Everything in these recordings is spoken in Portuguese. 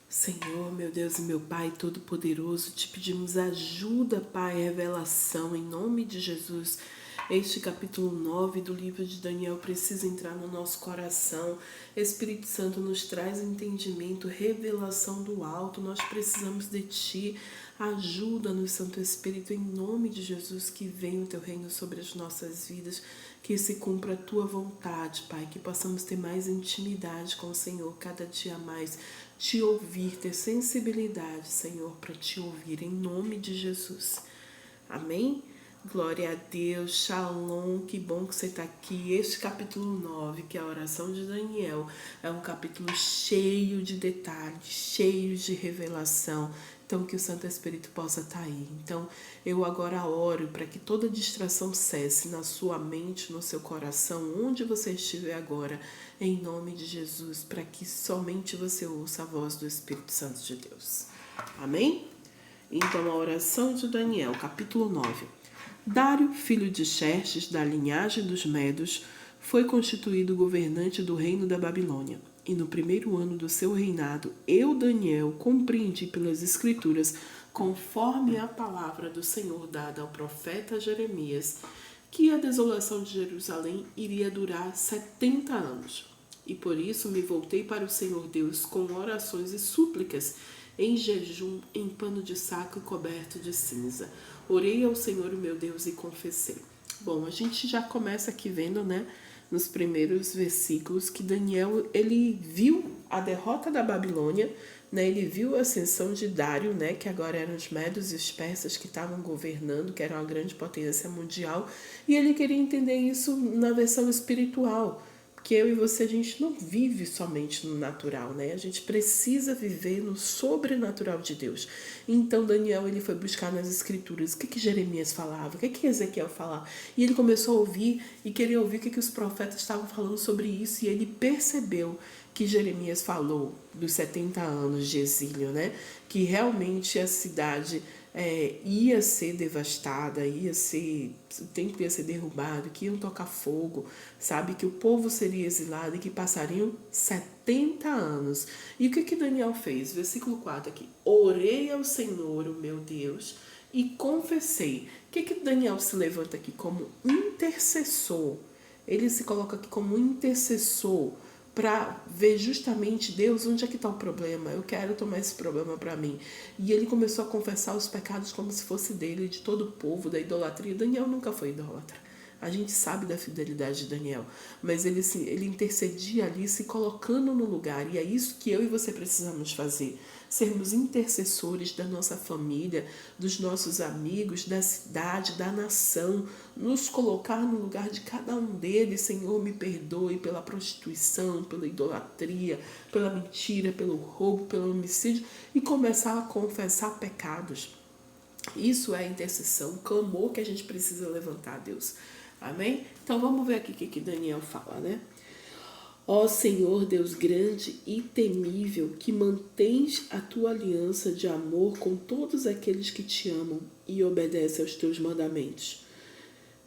Senhor, meu Deus e meu Pai Todo-Poderoso, te pedimos ajuda, Pai, revelação, em nome de Jesus. Este capítulo 9 do livro de Daniel precisa entrar no nosso coração. Espírito Santo nos traz entendimento, revelação do alto. Nós precisamos de Ti. Ajuda-nos, Santo Espírito, em nome de Jesus, que venha o Teu reino sobre as nossas vidas, que se cumpra a Tua vontade, Pai, que possamos ter mais intimidade com o Senhor, cada dia mais, te ouvir, ter sensibilidade, Senhor, para te ouvir, em nome de Jesus. Amém? Glória a Deus, Shalom, que bom que você está aqui. Este capítulo 9, que é a oração de Daniel, é um capítulo cheio de detalhes, cheio de revelação. Então, que o Santo Espírito possa estar aí. Então, eu agora oro para que toda distração cesse na sua mente, no seu coração, onde você estiver agora, em nome de Jesus, para que somente você ouça a voz do Espírito Santo de Deus. Amém? Então, a oração de Daniel, capítulo 9. Dário, filho de Xerxes, da linhagem dos Medos, foi constituído governante do reino da Babilônia. E no primeiro ano do seu reinado, eu, Daniel, compreendi pelas Escrituras, conforme a palavra do Senhor dada ao profeta Jeremias, que a desolação de Jerusalém iria durar 70 anos. E por isso me voltei para o Senhor Deus com orações e súplicas, em jejum, em pano de saco e coberto de cinza. Orei ao Senhor, meu Deus, e confessei. Bom, a gente já começa aqui vendo, né, nos primeiros versículos, que Daniel, ele viu a derrota da Babilônia, né, ele viu a ascensão de Dário, né, que agora eram os medos e os persas que estavam governando, que eram uma grande potência mundial, e ele queria entender isso na versão espiritual, porque eu e você, a gente não vive somente no natural, né? A gente precisa viver no sobrenatural de Deus. Então, Daniel, ele foi buscar nas escrituras o que Jeremias falava, o que Ezequiel falava. E ele começou a ouvir e queria ouvir o que os profetas estavam falando sobre isso. E ele percebeu que Jeremias falou dos 70 anos de exílio, né? Que realmente a cidade ia ser devastada, o templo ia ser derrubado, que iam tocar fogo, sabe? Que o povo seria exilado e que passariam 70 anos. E o que Daniel fez? Versículo 4 aqui. Orei ao Senhor, o meu Deus, e confessei. O que Daniel se levanta aqui como intercessor? Ele se coloca aqui como intercessor para ver justamente, Deus, onde é que está o problema? Eu quero tomar esse problema para mim. E ele começou a confessar os pecados como se fosse dele, de todo o povo, da idolatria. Daniel nunca foi idólatra. A gente sabe da fidelidade de Daniel, mas ele intercedia ali, se colocando no lugar. E é isso que eu e você precisamos fazer. Sermos intercessores da nossa família, dos nossos amigos, da cidade, da nação. Nos colocar no lugar de cada um deles. Senhor, me perdoe pela prostituição, pela idolatria, pela mentira, pelo roubo, pelo homicídio. E começar a confessar pecados. Isso é intercessão, clamor que a gente precisa levantar a Deus. Amém? Então vamos ver aqui o que Daniel fala, né? Ó Senhor Deus grande e temível, que mantens a tua aliança de amor com todos aqueles que te amam e obedecem aos teus mandamentos.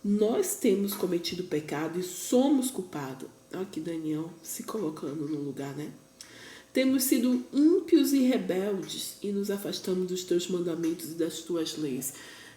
Nós temos cometido pecado e somos culpados. Aqui Daniel se colocando no lugar, né? Temos sido ímpios e rebeldes e nos afastamos dos teus mandamentos e das tuas leis.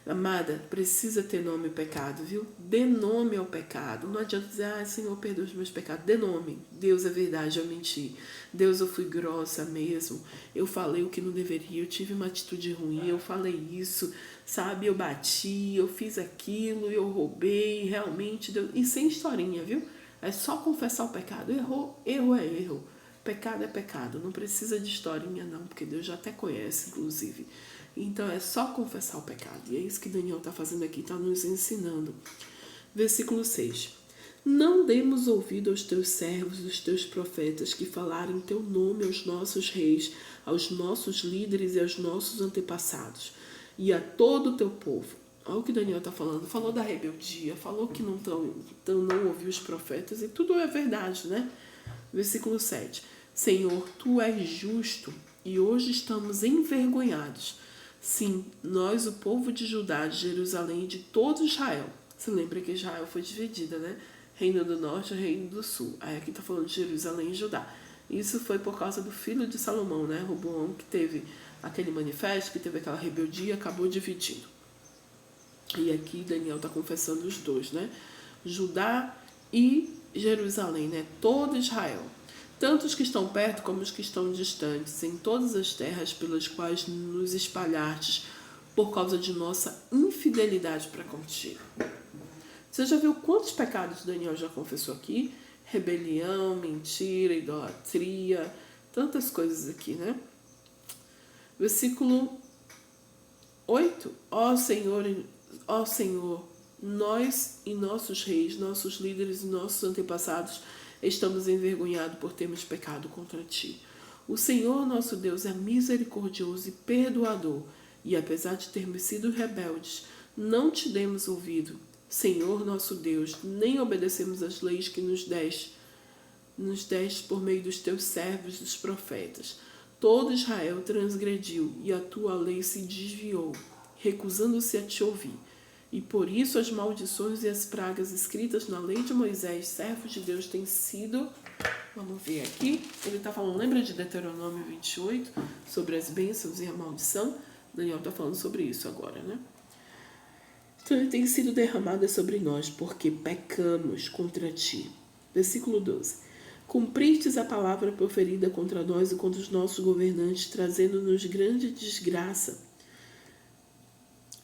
Amada, precisa ter nome ao pecado, viu? Dê nome ao pecado. Não adianta dizer, Senhor, perdoa os meus pecados. Dê nome. Deus, é verdade, eu menti. Deus, eu fui grossa mesmo. Eu falei o que não deveria. Eu tive uma atitude ruim. Eu falei isso, sabe? Eu bati, eu fiz aquilo, eu roubei. Realmente, Deus... E sem historinha, viu? É só confessar o pecado. Errou, erro é erro. Pecado é pecado, não precisa de historinha não, porque Deus já até conhece, inclusive. Então é só confessar o pecado. E é isso que Daniel está fazendo aqui, está nos ensinando. Versículo 6. Não demos ouvido aos teus servos, os teus profetas, que falaram em teu nome aos nossos reis, aos nossos líderes e aos nossos antepassados, e a todo o teu povo. Olha o que Daniel está falando. Falou da rebeldia, falou que não ouviu os profetas, e tudo é verdade, né? Versículo 7. Senhor, tu és justo e hoje estamos envergonhados. Sim, nós, o povo de Judá, de Jerusalém e de todo Israel. Você lembra que Israel foi dividida, né? Reino do Norte e Reino do Sul. Aí aqui está falando de Jerusalém e Judá. Isso foi por causa do filho de Salomão, né? Roboão, que teve aquele manifesto, que teve aquela rebeldia, acabou dividindo. E aqui Daniel está confessando os dois, né? Judá e Jerusalém, né? Todo Israel. Tanto os que estão perto como os que estão distantes, em todas as terras pelas quais nos espalhastes, por causa de nossa infidelidade para contigo. Você já viu quantos pecados Daniel já confessou aqui? Rebelião, mentira, idolatria, tantas coisas aqui, né? Versículo 8. Ó Senhor, nós e nossos reis, nossos líderes e nossos antepassados estamos envergonhados por termos pecado contra ti. O Senhor nosso Deus é misericordioso e perdoador, e apesar de termos sido rebeldes, não te demos ouvido, Senhor nosso Deus, nem obedecemos às leis que nos deste por meio dos teus servos, dos profetas. Todo Israel transgrediu e a tua lei se desviou, recusando-se a te ouvir. E por isso as maldições e as pragas escritas na lei de Moisés, servo de Deus, têm sido... Vamos ver aqui. Ele está falando, lembra de Deuteronômio 28, sobre as bênçãos e a maldição? Daniel está falando sobre isso agora, né? Então ele tem sido derramada sobre nós, porque pecamos contra ti. Versículo 12. Cumpristes a palavra proferida contra nós e contra os nossos governantes, trazendo-nos grande desgraça.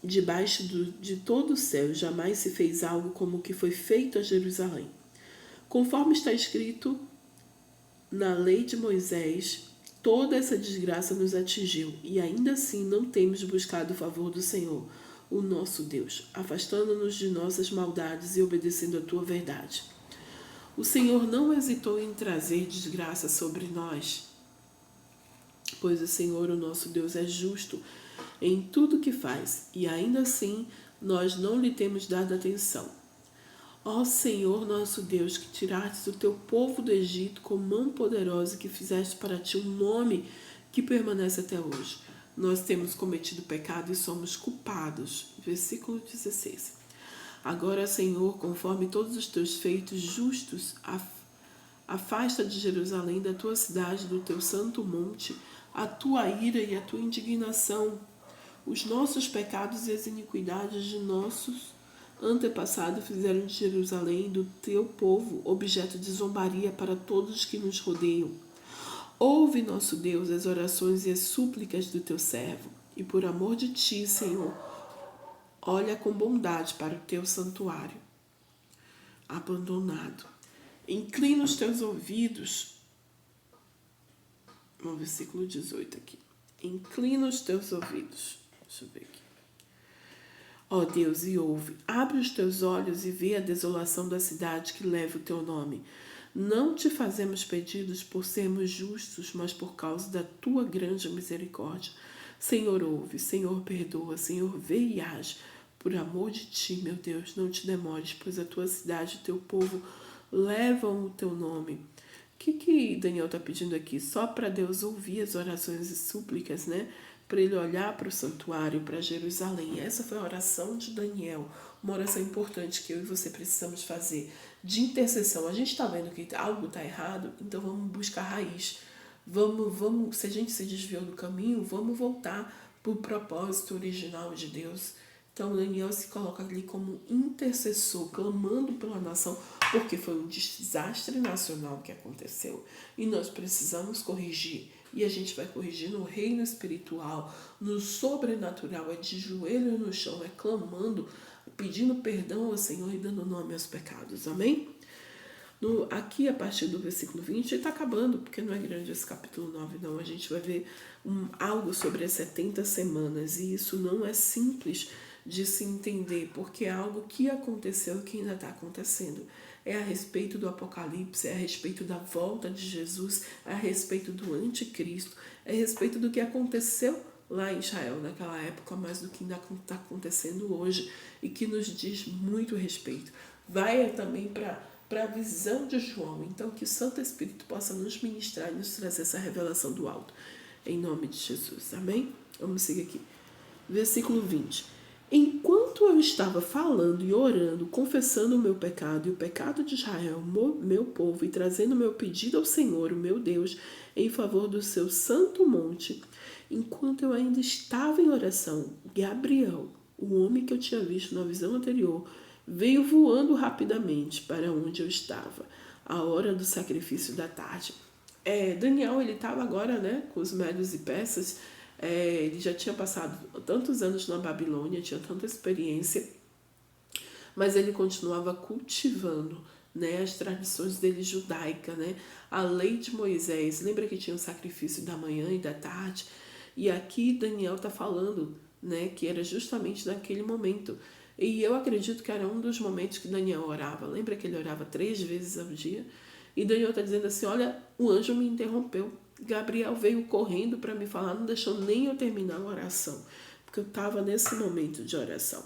Debaixo de todo o céu jamais se fez algo como o que foi feito a Jerusalém. Conforme está escrito na lei de Moisés, toda essa desgraça nos atingiu, e ainda assim não temos buscado o favor do Senhor, o nosso Deus, afastando-nos de nossas maldades e obedecendo a tua verdade. O Senhor não hesitou em trazer desgraça sobre nós, pois o Senhor, o nosso Deus, é justo em tudo que faz, e ainda assim nós não lhe temos dado atenção. Ó Senhor nosso Deus, que tiraste o teu povo do Egito com mão poderosa, que fizeste para ti um nome que permanece até hoje. Nós temos cometido pecado e somos culpados. Versículo 16. Agora, Senhor, conforme todos os teus feitos justos, afasta de Jerusalém, da tua cidade, do teu santo monte, a tua ira e a tua indignação, os nossos pecados e as iniquidades de nossos antepassados fizeram de Jerusalém, do teu povo, objeto de zombaria para todos os que nos rodeiam. Ouve, nosso Deus, as orações e as súplicas do teu servo, e por amor de ti, Senhor, olha com bondade para o teu santuário abandonado. Inclina os teus ouvidos. No versículo 18 aqui. Inclina os teus ouvidos. Deixa eu ver aqui. Ó Deus, e ouve. Abre os teus olhos e vê a desolação da cidade que leva o teu nome. Não te fazemos pedidos por sermos justos, mas por causa da tua grande misericórdia. Senhor, ouve. Senhor, perdoa. Senhor, vê e age. Por amor de ti, meu Deus, não te demores, pois a tua cidade e o teu povo levam o teu nome. O que Daniel está pedindo aqui? Só para Deus ouvir as orações e súplicas, né? Para ele olhar para o santuário, para Jerusalém. Essa foi a oração de Daniel, uma oração importante que eu e você precisamos fazer, de intercessão. A gente está vendo que algo está errado, então vamos buscar a raiz. Vamos, se a gente se desviou do caminho, vamos voltar para o propósito original de Deus. Então Daniel se coloca ali como intercessor, clamando pela nação, porque foi um desastre nacional que aconteceu. E nós precisamos corrigir. E a gente vai corrigir no reino espiritual, no sobrenatural, é de joelho no chão, é clamando, pedindo perdão ao Senhor e dando nome aos pecados. Amém? Aqui, a partir do versículo 20, está acabando, porque não é grande esse capítulo 9, não. A gente vai ver algo sobre as 70 semanas, e isso não é simples de se entender, porque é algo que aconteceu e que ainda está acontecendo. É a respeito do Apocalipse, é a respeito da volta de Jesus, é a respeito do anticristo, é a respeito do que aconteceu lá em Israel naquela época, mas do que ainda está acontecendo hoje e que nos diz muito respeito. Vai também para a visão de João. Então, que o Santo Espírito possa nos ministrar e nos trazer essa revelação do alto. Em nome de Jesus. Amém? Vamos seguir aqui. Versículo 20. Enquanto enquanto eu estava falando e orando, confessando o meu pecado e o pecado de Israel, meu povo, e trazendo meu pedido ao Senhor, o meu Deus, em favor do seu santo monte, enquanto eu ainda estava em oração, Gabriel, o homem que eu tinha visto na visão anterior, veio voando rapidamente para onde eu estava, à hora do sacrifício da tarde. Daniel, ele estava agora, né, com os médios e persas. Ele já tinha passado tantos anos na Babilônia, tinha tanta experiência, mas ele continuava cultivando, né, as tradições dele judaica, né, a lei de Moisés. Lembra que tinha o sacrifício da manhã e da tarde? E aqui Daniel está falando, né, que era justamente naquele momento. E eu acredito que era um dos momentos que Daniel orava. Lembra que ele orava 3 vezes ao dia? E Daniel está dizendo assim, olha, o anjo me interrompeu. Gabriel veio correndo para me falar, não deixou nem eu terminar a oração, porque eu estava nesse momento de oração.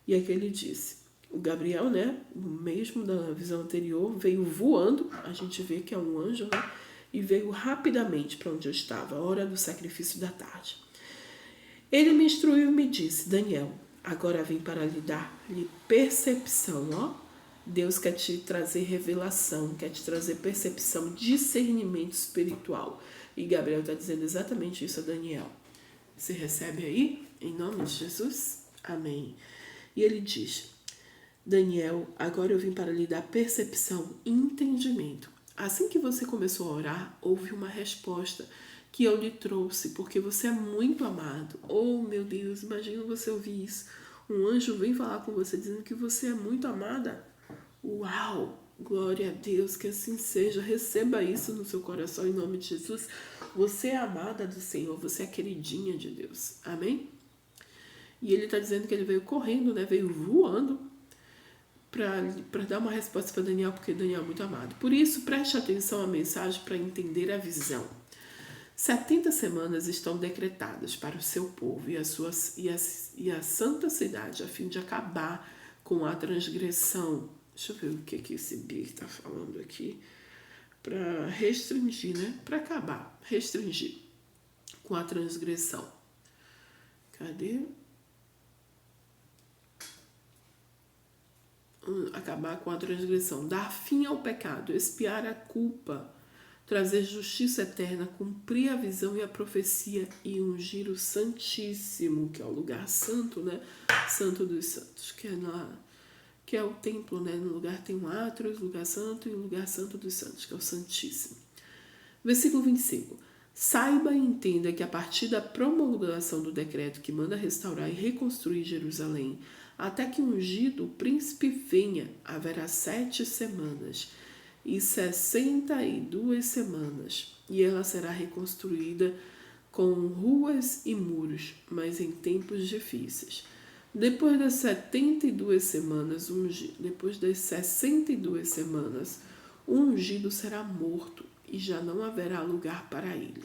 E aqui ele disse, o Gabriel, né, o mesmo da visão anterior, veio voando, a gente vê que é um anjo, né, e veio rapidamente para onde eu estava, a hora do sacrifício da tarde. Ele me instruiu e me disse, Daniel, agora vim para lhe dar-lhe percepção, ó. Deus quer te trazer revelação, quer te trazer percepção, discernimento espiritual. E Gabriel está dizendo exatamente isso a Daniel. Você recebe aí? Em nome de Jesus? Amém. E ele diz, Daniel, agora eu vim para lhe dar percepção e entendimento. Assim que você começou a orar, houve uma resposta que eu lhe trouxe, porque você é muito amado. Oh, meu Deus, imagina você ouvir isso. Um anjo vem falar com você dizendo que você é muito amada. Uau! Glória a Deus, que assim seja. Receba isso no seu coração em nome de Jesus. Você é amada do Senhor, você é queridinha de Deus. Amém? E ele está dizendo que ele veio correndo, né? Veio voando para dar uma resposta para Daniel, porque Daniel é muito amado. Por isso, preste atenção à mensagem para entender a visão. 70 semanas estão decretadas para o seu povo e a santa cidade, a fim de acabar com a transgressão. Deixa eu ver o que esse Big está falando aqui. Para restringir, né? Para acabar, restringir com a transgressão. Cadê? Acabar com a transgressão. Dar fim ao pecado, expiar a culpa, trazer justiça eterna, cumprir a visão e a profecia e ungir o Santíssimo, que é o lugar santo, né? Santo dos santos, que é o templo, né? No lugar tem um átrio, o lugar santo e o lugar santo dos santos, que é o Santíssimo. Versículo 25. Saiba e entenda que a partir da promulgação do decreto que manda restaurar e reconstruir Jerusalém, até que o ungido príncipe venha, haverá 7 semanas e 62 semanas, e ela será reconstruída com ruas e muros, mas em tempos difíceis. Depois das 62 semanas, depois das 62 semanas, o ungido será morto e já não haverá lugar para ele.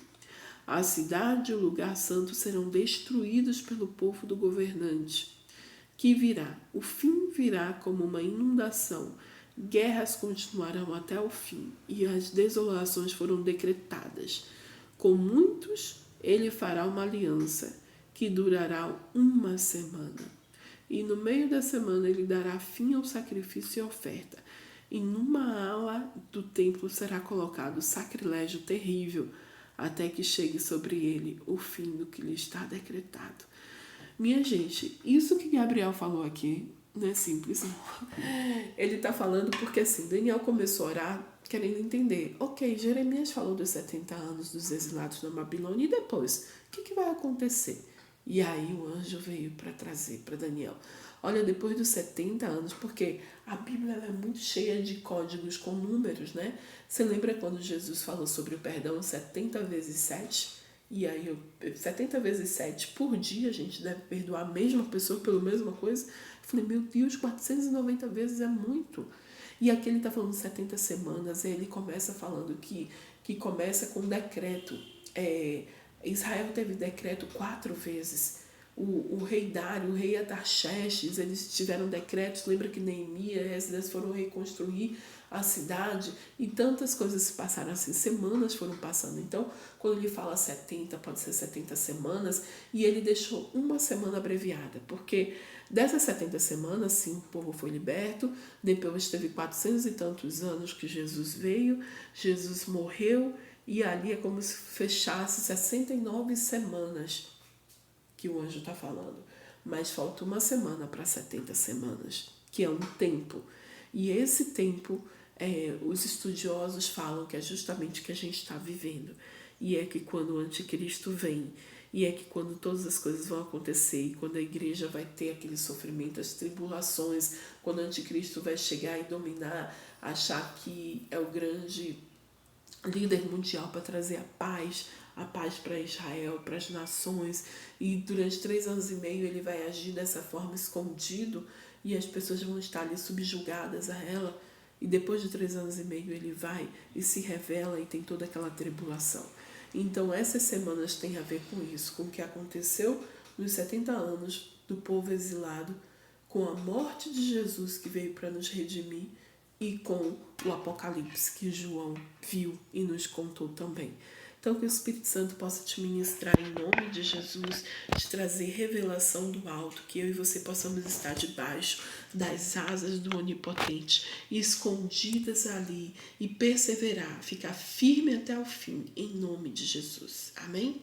A cidade e o lugar santo serão destruídos pelo povo do governante, que virá. O fim virá como uma inundação. Guerras continuarão até o fim e as desolações foram decretadas. Com muitos ele fará uma aliança que durará 1 semana. E no meio da semana ele dará fim ao sacrifício e à oferta. E numa ala do templo será colocado sacrilégio terrível, até que chegue sobre ele o fim do que lhe está decretado. Minha gente, isso que Gabriel falou aqui não é simples, não. Ele está falando porque assim, Daniel começou a orar querendo entender. Ok, Jeremias falou dos 70 anos dos exilados na Babilônia e depois, o que vai acontecer? E aí o anjo veio para trazer para Daniel. Olha, depois dos 70 anos, porque a Bíblia é muito cheia de códigos com números, né? Você lembra quando Jesus falou sobre o perdão 70 vezes 7? E aí, 70 vezes 7 por dia, a gente deve perdoar a mesma pessoa pela mesma coisa. Eu falei, meu Deus, 490 vezes é muito. E aqui ele está falando 70 semanas, e ele começa falando que começa com decreto. Israel teve decreto 4 vezes. O rei Dário, o rei Artaxerxes, eles tiveram decretos. Lembra que Neemias e Esdras foram reconstruir a cidade, e tantas coisas se passaram assim, semanas foram passando. Então, quando ele fala 70, pode ser 70 semanas, e ele deixou uma semana abreviada, porque dessas 70 semanas, sim, o povo foi liberto, depois teve 400 e tantos anos que Jesus veio, Jesus morreu, e ali é como se fechasse 69 semanas que o anjo está falando. Mas falta uma semana para 70 semanas, que é um tempo. E esse tempo, os estudiosos falam que é justamente o que a gente está vivendo. E é que quando o anticristo vem, e é que quando todas as coisas vão acontecer, e quando a igreja vai ter aquele sofrimento, as tribulações, quando o anticristo vai chegar e dominar, achar que é o grande líder mundial para trazer a paz para Israel, para as nações, e durante 3 anos e meio ele vai agir dessa forma escondido, e as pessoas vão estar ali subjugadas a ela, e depois de 3 anos e meio ele vai e se revela e tem toda aquela tribulação. Então essas semanas têm a ver com isso, com o que aconteceu nos 70 anos do povo exilado, com a morte de Jesus que veio para nos redimir, e com o Apocalipse que João viu e nos contou também. Então, que o Espírito Santo possa te ministrar em nome de Jesus, te trazer revelação do alto, que eu e você possamos estar debaixo das asas do Onipotente, escondidas ali, e perseverar, ficar firme até o fim, em nome de Jesus. Amém?